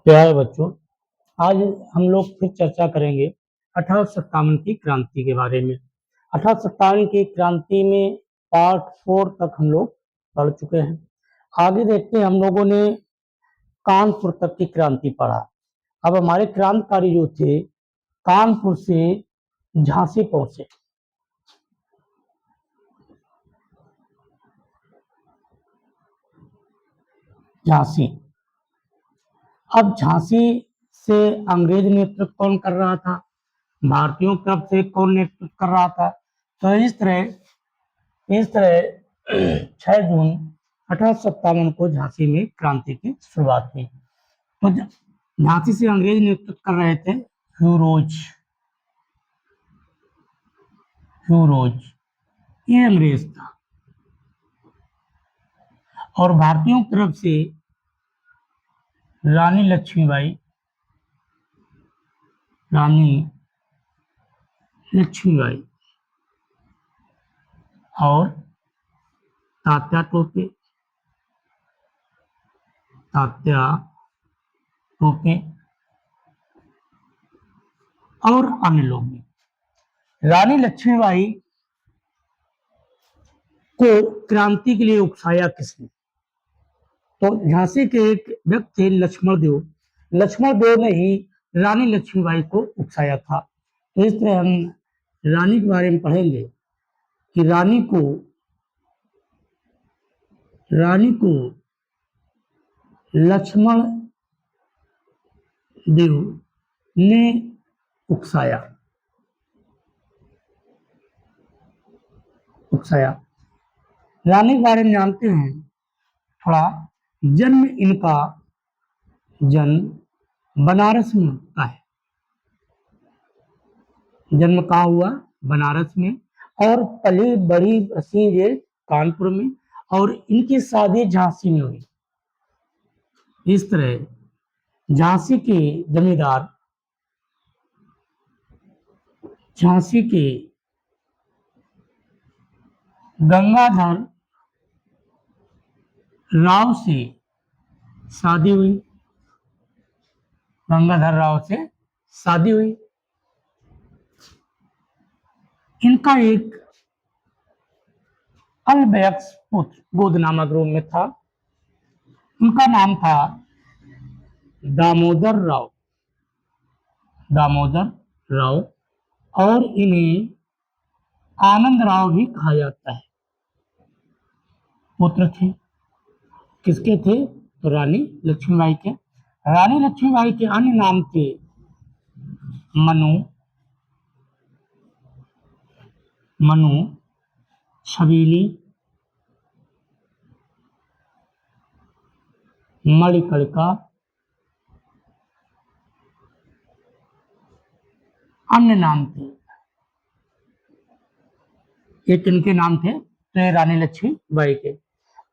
प्यारे बच्चों, आज हम लोग फिर चर्चा करेंगे 1857 की क्रांति के बारे में। 1857 की क्रांति में पार्ट 4 तक हम लोग पढ़ चुके हैं। आगे देखते हैं, हम लोगों ने कानपुर तक की क्रांति पढ़ा। अब हमारे क्रांतिकारी जो थे कानपुर से झांसी पहुंचे। झांसी, अब झांसी से अंग्रेज नेतृत्व कौन कर रहा था, भारतीयों की तरफ से कौन नेतृत्व कर रहा था। तो इस तरह 6 जून 1857 को झांसी में क्रांति की शुरुआत हुई। तो झांसी से अंग्रेज नेतृत्व कर रहे थे ह्यूरोज, ये अंग्रेज था। और भारतीयों की तरफ से रानी लक्ष्मीबाई और तात्या टोपे और अन्य लोग भी। रानी लक्ष्मीबाई को क्रांति के लिए उकसाया किसने? तो झांसी के एक व्यक्ति थे लक्ष्मण देव ने ही रानी लक्ष्मीबाई को उकसाया था। तो इस तरह हम रानी के बारे में पढ़ेंगे कि रानी को लक्ष्मण देव ने उकसाया। रानी के बारे में जानते हैं थोड़ा। जन्म बनारस में होता है। जन्म कहाँ हुआ? बनारस में। और पली बड़ी बसी ये कानपुर में, और इनकी शादी झांसी में हुई। इस तरह झांसी के जमींदार गंगाधर राव से शादी हुई। इनका एक अल्बैक्स पुत्र गोद नामक रूप में था। उनका नाम था दामोदर राव, और इन्हें आनंद राव भी कहा जाता है। पुत्र थे, किसके थे? तो रानी लक्ष्मीबाई के। रानी लक्ष्मीबाई के अन्य नाम थे मनु, छबीली, मणिकर्णिका, अन्य नाम थे। ये किनके नाम थे? तो ये रानी लक्ष्मीबाई के।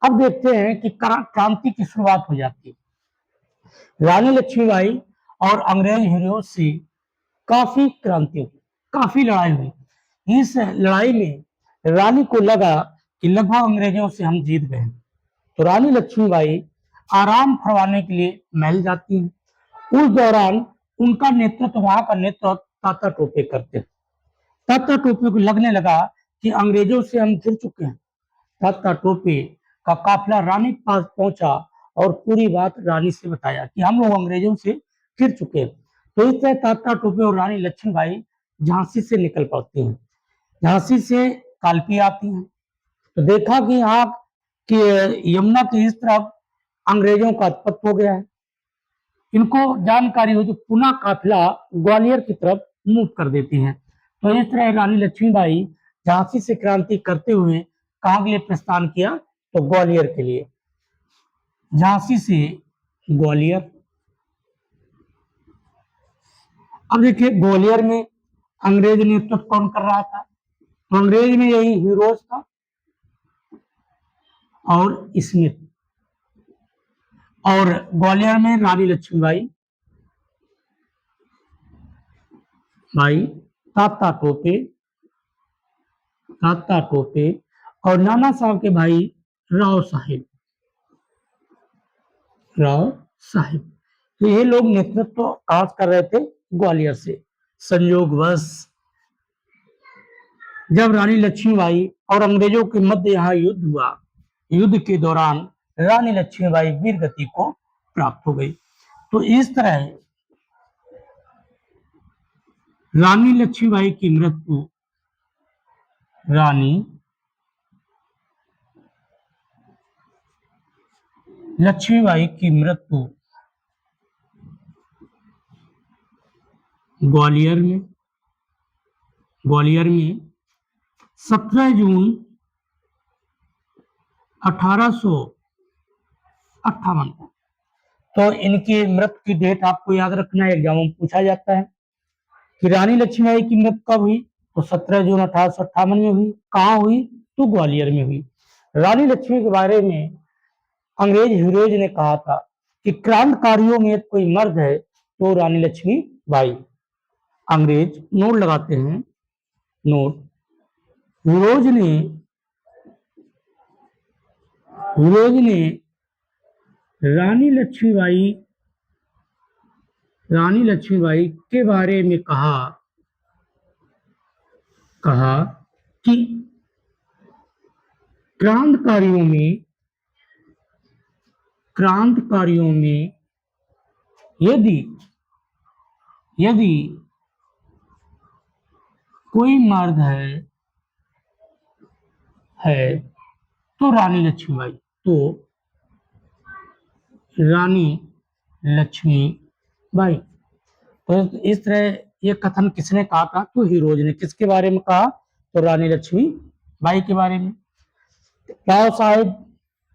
अब देखते हैं कि क्रांति की शुरुआत हो जाती है। रानी लक्ष्मीबाई और अंग्रेज हीरो से काफी क्रांति हुई, काफी लड़ाई हुई। इस लड़ाई में रानी को लगा कि लगभग अंग्रेजों से हम जीत गए। तो रानी लक्ष्मीबाई आराम फरमाने के लिए महल जाती हैं। उस दौरान उनका नेतृत्व, वहां का नेतृत्व तात्या टोपे करते हैं। तात्या टोपे को लगने लगा कि अंग्रेजों से हम घिर चुके हैं। तात्या टोपे का काफिला रानी के पास पहुंचा और पूरी बात रानी से बताया कि हम लोग अंग्रेजों से घिर चुके हैं। तो इस तरह तात्या टोपे और रानी लक्ष्मीबाई झांसी से निकल पड़ती हैं। झांसी से कालपी आती हैं। तो देखा कि यहाँ कि यमुना की इस तरफ अंग्रेजों का पत हो गया है। इनको जानकारी हो तो पुनः काफिला ग्वालियर की तरफ मूव कर देती हैं। तो इस तरह रानी लक्ष्मीबाई झांसी से क्रांति करते हुए कहाँ के लिए प्रस्थान किया? तो ग्वालियर के लिए। झांसी से ग्वालियर। अब देखिए, ग्वालियर में अंग्रेज नेतृत्व कौन कर रहा था? तो अंग्रेज में यही हीरोज था और स्मिथ। और ग्वालियर में रानी लक्ष्मीबाई, तात्या टोपे और नाना साहब के भाई राव साहिब। तो ये लोग नेतृत्व कहाँ कर रहे थे? ग्वालियर से। संयोगवश जब रानी लक्ष्मीबाई और अंग्रेजों के मध्य यहाँ युद्ध हुआ, युद्ध के दौरान रानी लक्ष्मीबाई वीर गति को प्राप्त हो गई। तो इस तरह रानी लक्ष्मीबाई की मृत्यु, रानी लक्ष्मीबाई की मृत्यु ग्वालियर में 17 जून 1858 को। तो इनकी मृत्यु की डेट आपको याद रखना है, एग्जाम में पूछा जाता है कि रानी लक्ष्मीबाई की मृत्यु कब हुई? तो 17 जून 1858 में हुई। कहाँ हुई? तो ग्वालियर में हुई। रानी लक्ष्मी के बारे में अंग्रेज हीरोज ने कहा था कि क्रांतिकारियों में कोई मर्द है तो रानी लक्ष्मी बाई। अंग्रेज नोट लगाते हैं, नोट। हीरोज ने रानी लक्ष्मीबाई के बारे में कहा कि क्रांतिकारियों में यदि कोई मर्द है तो रानी लक्ष्मीबाई। तो रानी लक्ष्मीबाई। तो इस तरह ये कथन किसने कहा था? तो हीरोज ने। किसके बारे में कहा? तो रानी लक्ष्मीबाई के बारे में। राव साहेब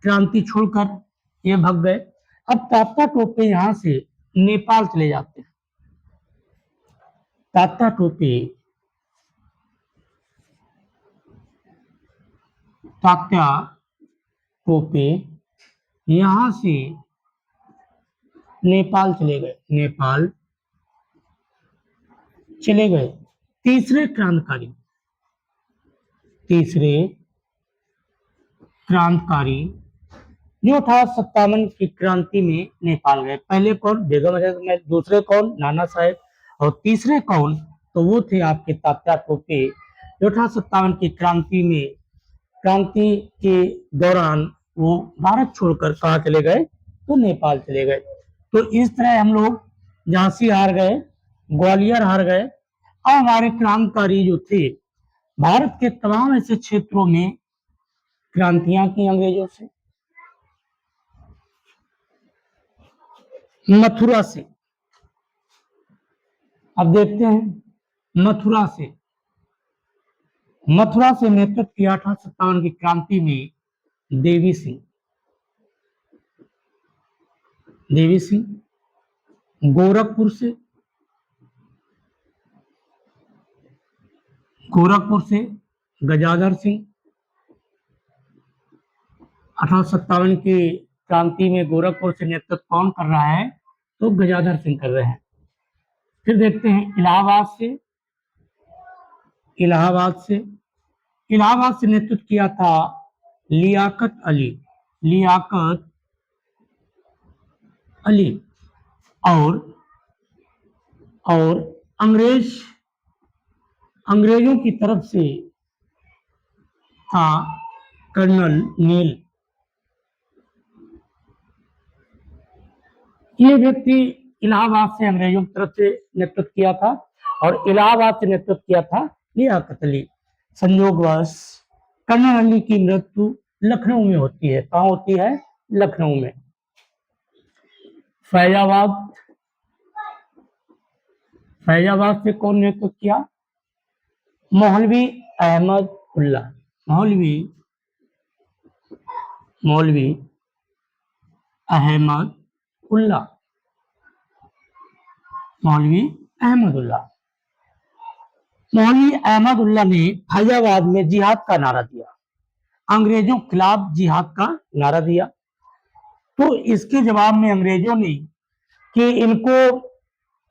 क्रांति छोड़कर ये भाग गए। अब तात्या टोपे यहां से नेपाल चले जाते हैं। तात्या टोपे यहां से नेपाल चले गए। तीसरे क्रांतिकारी जो 1857 की क्रांति में नेपाल गए। पहले कौन? बेगम हजरत, दूसरे कौन? नाना साहेब, और तीसरे कौन? तो वो थे आपके तात्या टोपे, जो 1857 की क्रांति के दौरान वो भारत छोड़कर कहाँ चले गए? तो नेपाल चले गए। तो इस तरह हम लोग झांसी हार गए, ग्वालियर हार गए। अब हमारे क्रांतिकारी जो थे, भारत के तमाम ऐसे क्षेत्रों में क्रांतियां की अंग्रेजों से। मथुरा से, अब देखते हैं, मथुरा से नेतृत्व किया 1857 की क्रांति में देवी सिंह। गोरखपुर से गजाधर सिंह। 1857 की क्रांति में गोरखपुर से नेतृत्व कौन कर रहा है? तो गजाधर सिंह कर रहे हैं। फिर देखते हैं इलाहाबाद से नेतृत्व किया था लियाकत अली और अंग्रेजों की तरफ से था कर्नल नील। ये व्यक्ति इलाहाबाद से अंग्रेजों की तरफ से नेतृत्व किया था, और इलाहाबाद से नेतृत्व किया था लियाकत अली। संयोगवश कर्नल अली की मृत्यु लखनऊ में होती है। कहाँ होती है? लखनऊ में। फैजाबाद से कौन नेतृत्व किया? मौलवी अहमद उल्ला। मौलवी अहमद उल्ला ने फैजाबाद में जिहाद का नारा दिया, अंग्रेजों के खिलाफ जिहाद का नारा दिया। तो इसके जवाब में अंग्रेजों ने कि इनको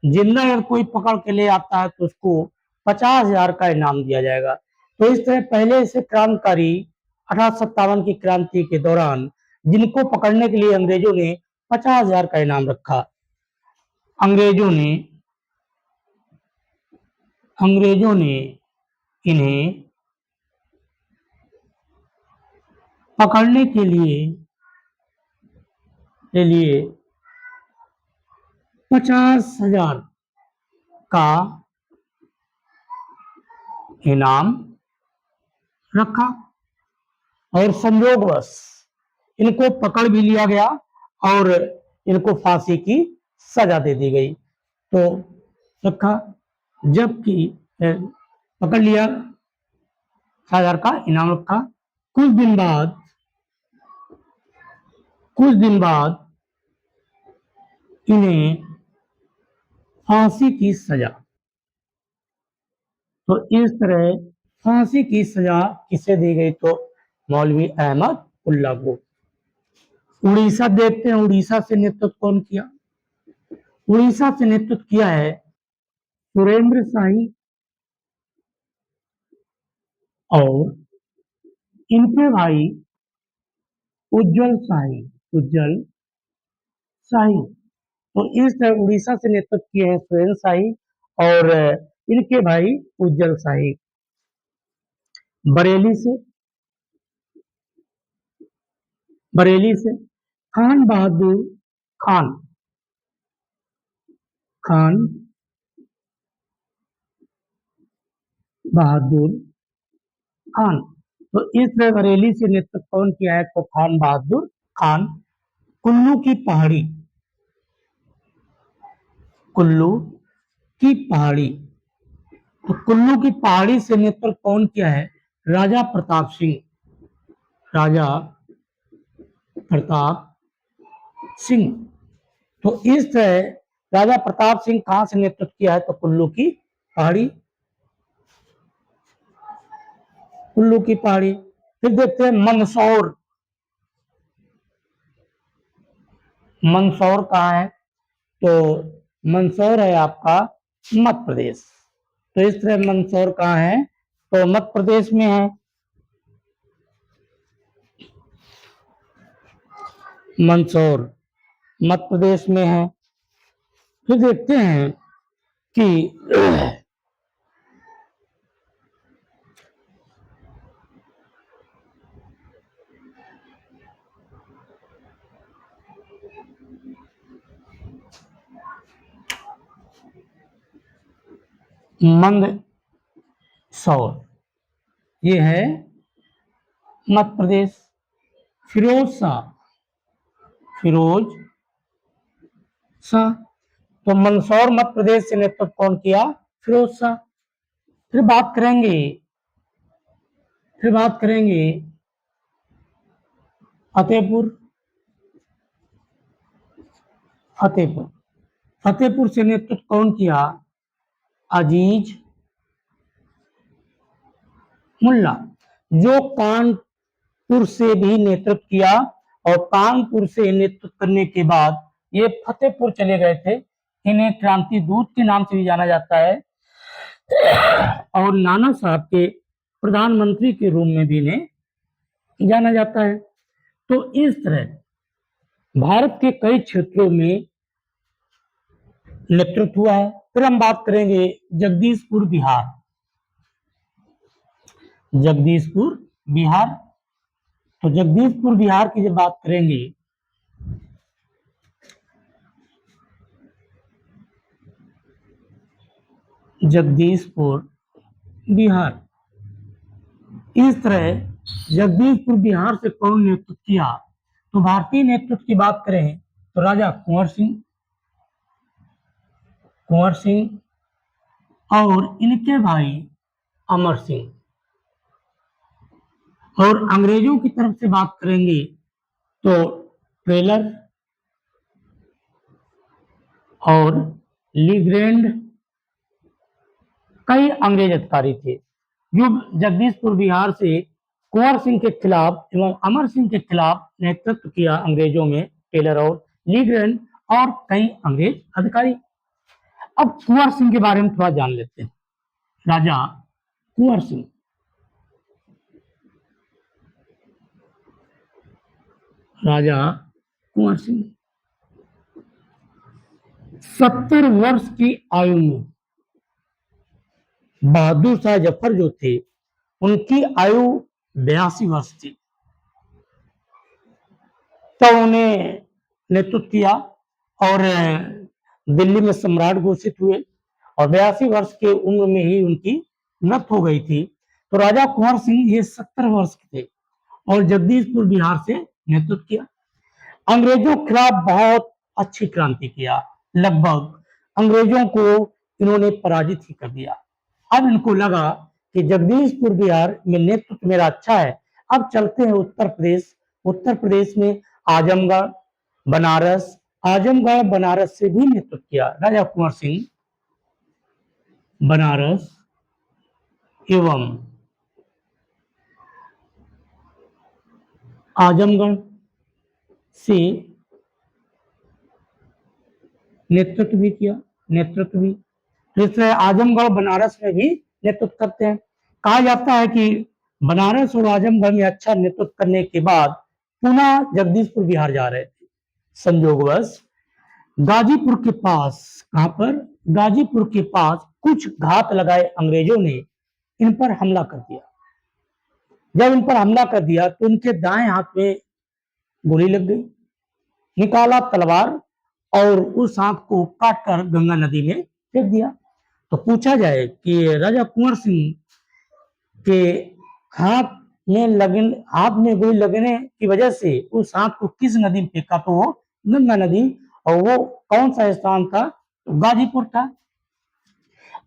जिंदा अगर कोई पकड़ के ले आता है तो उसको 50,000 का इनाम दिया जाएगा। तो इस तरह पहले से क्रांतिकारी 1857 की क्रांति के दौरान जिनको पकड़ने के लिए अंग्रेजों ने 50,000 का इनाम रखा। अंग्रेजों ने अंग्रेजों ने इन्हें पकड़ने के लिए 50,000 का इनाम रखा और संयोगवश इनको पकड़ भी लिया गया और इनको फांसी की सजा दे दी गई। तो रखा, जबकि पकड़ लिया, 6,000 का इनाम रखा। कुछ दिन बाद इन्हें फांसी की सजा। तो इस तरह फांसी की सजा किसे दी गई? तो मौलवी अहमद उल्ला को। उड़ीसा देखते हैं, उड़ीसा से नेतृत्व कौन किया? उड़ीसा से नेतृत्व किया है सुरेंद्र शाही और इनके भाई उज्जवल शाही। तो इस तरह उड़ीसा से नेतृत्व किए हैं सुरेंद्र शाही और इनके भाई उज्जवल शाही। बरेली से खान बहादुर खान खान बहादुर खान। तो इस तरह बरेली से नेतृत्व कौन किया है? तो खान बहादुर खान। कुल्लू की पहाड़ी तो कुल्लू की पहाड़ी से नेतृत्व कौन किया है? राजा प्रताप सिंह। तो इस तरह राजा प्रताप सिंह कहां से नेतृत्व किया है? तो कुल्लू की पहाड़ी। फिर देखते हैं मंदसौर कहाँ है? तो मंदसौर है आपका मध्य प्रदेश। तो इस तरह मंदसौर कहाँ है? तो मध्य प्रदेश में है। मंदसौर मध्य प्रदेश में है। फिर देखते हैं कि मंदसौर ये है मध्य प्रदेश। फिरोज शाह। तो मंदसौर मध्य प्रदेश से नेतृत्व कौन किया? फिरोज शाह। फिर बात करेंगे फतेहपुर से नेतृत्व कौन किया? अजीज मुल्ला, जो कानपुर से भी नेतृत्व किया और कानपुर से नेतृत्व करने के बाद ये फतेहपुर चले गए थे। इन्हें क्रांति दूत के नाम से भी जाना जाता है और नाना साहब के प्रधानमंत्री के रूप में भी इन्हें जाना जाता है। तो इस तरह भारत के कई क्षेत्रों में नेतृत्व हुआ है। फिर हम बात करेंगे जगदीशपुर बिहार। तो जगदीशपुर बिहार की जब बात करेंगे जगदीशपुर बिहार, इस तरह जगदीशपुर बिहार से कौन नेतृत्व किया? तो भारतीय नेतृत्व की बात करें तो राजा कुंवर सिंह और इनके भाई अमर सिंह। और अंग्रेजों की तरफ से बात करेंगे तो टेलर और लीग्रैंड, कई अंग्रेज अधिकारी थे जो जगदीशपुर बिहार से कुंवर सिंह के खिलाफ एवं अमर सिंह के खिलाफ नेतृत्व किया अंग्रेजों में, टेलर और लीग्रैंड और कई अंग्रेज अधिकारी। अब कुंवर सिंह के बारे में थोड़ा जान लेते हैं। राजा कुंवर सिंह 70 वर्ष की आयु में बहादुर शाह जफर जो थे उनकी आयु 82 वर्ष थी, तो उन्हें नेतृत्व किया और दिल्ली में सम्राट घोषित हुए और 82 वर्ष के उम्र में ही उनकी मृत्यु हो गई थी। तो राजा कुंवर सिंह ये 70 वर्ष के थे और जगदीशपुर बिहार से नेतृत्व किया। अंग्रेजों के खिलाफ बहुत अच्छी क्रांति किया, लगभग अंग्रेजों को इन्होंने पराजित ही कर दिया। अब इनको लगा कि जगदीशपुर बिहार में नेतृत्व मेरा अच्छा है, अब चलते हैं उत्तर प्रदेश। उत्तर प्रदेश में आजमगढ़, बनारस, आजमगढ़ बनारस से भी नेतृत्व किया राजा कुंवर सिंह। बनारस एवं आजमगढ़ से नेतृत्व भी किया, नेतृत्व भी। तो इसलिए आजमगढ़ बनारस में भी नेतृत्व करते हैं। कहा जाता है कि बनारस और आजमगढ़ में अच्छा नेतृत्व करने के बाद पुनः जगदीशपुर बिहार जा रहे थे। संयोगवश गाजीपुर के पास, कहां पर? गाजीपुर के पास कुछ घात लगाए अंग्रेजों ने इन पर हमला कर दिया। जब इन पर हमला कर दिया तो इनके दाएं हाथ में गोली लग गई, निकाला तलवार और उस हाथ को काटकर गंगा नदी में फेंक दिया। तो पूछा जाए कि राजा कुंवर सिंह के हाथ में गोली लगने की वजह से उस हाथ को किस नदी में फेंका, तो वो गंगा नदी। और वो कौन सा स्थान था? तो गाजीपुर था।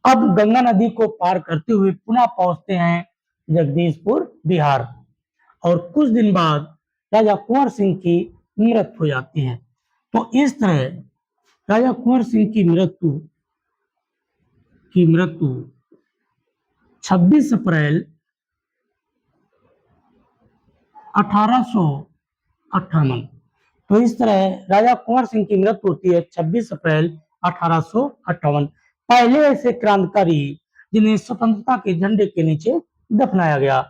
अब गंगा नदी को पार करते हुए पुनः पहुंचते हैं जगदीशपुर बिहार और कुछ दिन बाद राजा कुंवर सिंह की मृत्यु हो जाती है। तो इस तरह राजा कुंवर सिंह की मृत्यु 26 अप्रैल 1858। तो इस तरह राजा कुंवर सिंह की मृत्यु होती है 26 अप्रैल 1858। पहले ऐसे क्रांतिकारी जिन्हें स्वतंत्रता के झंडे के नीचे दफनाया गया,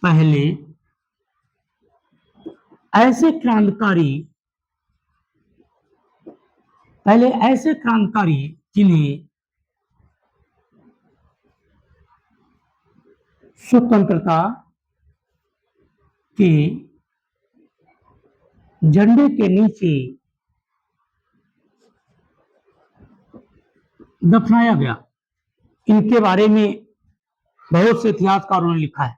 पहले ऐसे क्रांतिकारी जिन्हें स्वतंत्रता के झंडे के नीचे दफनाया गया। इनके बारे में बहुत से इतिहासकारों ने लिखा है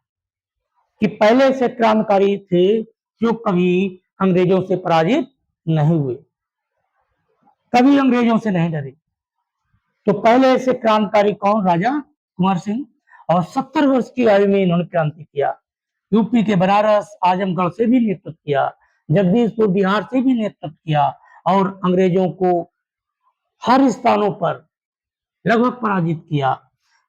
कि पहले से क्रांतिकारी थे जो कभी अंग्रेजों से पराजित नहीं हुए, कभी अंग्रेजों से नहीं डरे। तो पहले ऐसे क्रांतिकारी कौन? राजा कुंवर सिंह। और 70 वर्ष की आयु में इन्होंने क्रांति किया। यूपी के बनारस, आजमगढ़ से भी नेतृत्व किया, जगदीशपुर बिहार से भी नेतृत्व किया और अंग्रेजों को हर स्थानों पर लगभग पराजित किया।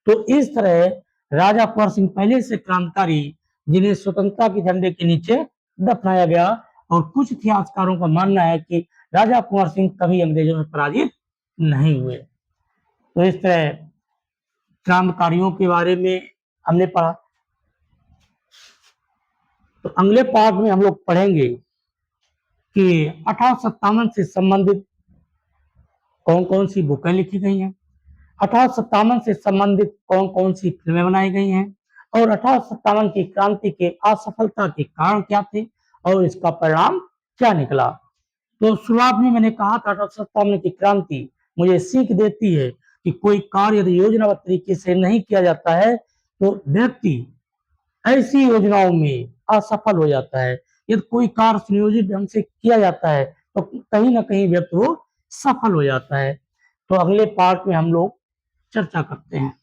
तो इस तरह राजा कुंवर सिंह पहले से क्रांतिकारी जिन्हें स्वतंत्रता के झंडे के नीचे दफनाया गया। और कुछ इतिहासकारों का मानना है कि राजा कुंवर सिंह कभी अंग्रेजों में पराजित नहीं हुए। तो इस तरह क्रांतिकारियों के बारे में हमने पढ़ा। तो अगले पार्ट में हम लोग पढ़ेंगे कि 1857 से संबंधित कौन कौन सी बुकें लिखी गई हैं, 1857 से संबंधित कौन कौन सी फिल्में बनाई गई हैं और 1857 की क्रांति के असफलता के कारण क्या थे और इसका परिणाम क्या निकला। तो शुरुआत में मैंने कहा था 1857 की क्रांति मुझे सीख देती है कि कोई कार्य यदि योजनाबद्ध तरीके से नहीं किया जाता है तो व्यक्ति ऐसी योजनाओं में असफल हो जाता है। यदि कोई कार्य सुनियोजित ढंग से किया जाता है तो कहीं ना कहीं व्यक्ति वो सफल हो जाता है। तो अगले पार्ट में हम लोग चर्चा करते हैं।